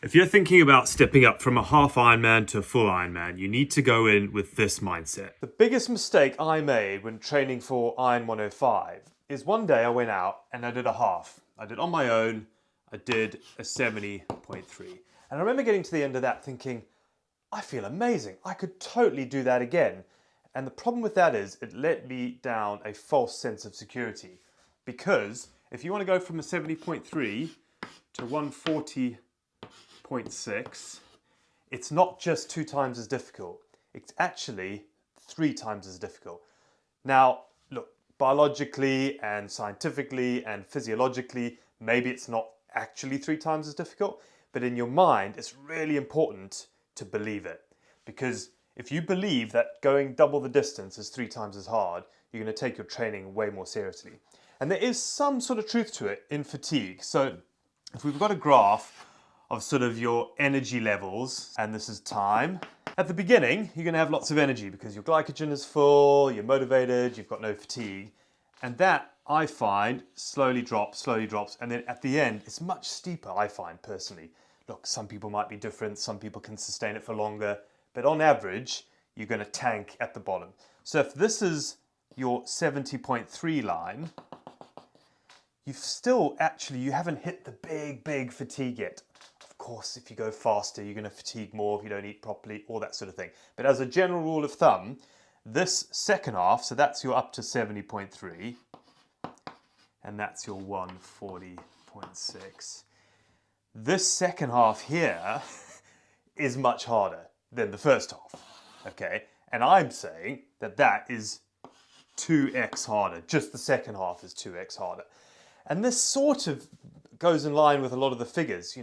If you're thinking about stepping up from a half Ironman to a full Ironman, you need to go in with this mindset. The biggest mistake I made when training for Iron 105 is one day I went out and I did a half. I did on my own, I did a 70.3. And I remember getting to the end of that thinking, I feel amazing. I could totally do that again. And the problem with that is it let me down a false sense of security. Because if you want to go from a 70.3 to 140.6, it's not just 2 times as difficult. It's actually 3 times as difficult. Now, look, biologically and scientifically and physiologically, maybe it's not actually 3 times as difficult, but in your mind, it's really important to believe it. Because if you believe that going double the distance is 3 times as hard, you're going to take your training way more seriously. And there is some sort of truth to it in fatigue. So if we've got a graph of sort of your energy levels, and this is time. At the beginning, you're going to have lots of energy because your glycogen is full, you're motivated, you've got no fatigue. And that, I find, slowly drops, and then at the end, it's much steeper, I find, personally. Look, some people might be different, some people can sustain it for longer, but on average, you're going to tank at the bottom. So if this is your 70.3 line, you haven't hit the big fatigue yet. Of course, if you go faster, you're going to fatigue more if you don't eat properly, all that sort of thing. But as a general rule of thumb, this second half, so that's your up to 70.3, and that's your 140.6. This second half here is much harder than the first half, okay? And I'm saying that that is 2x harder. Just the second half is 2x harder. And this sort of goes in line with a lot of the figures.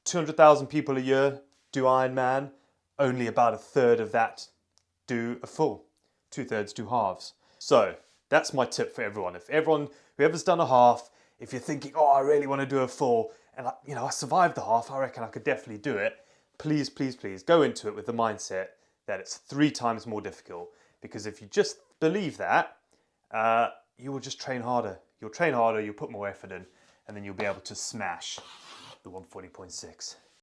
200,000 people a year do Ironman. Only about a third of that do a full. 2/3 do halves. So that's my tip for everyone. Whoever's done a half, if you're thinking, oh, I really want to do a full, and I survived the half, I reckon I could definitely do it. Please go into it with the mindset that it's 3 times more difficult. Because if you just believe that, you will just train harder. You'll train harder, you'll put more effort in, and then you'll be able to smash the 140.6.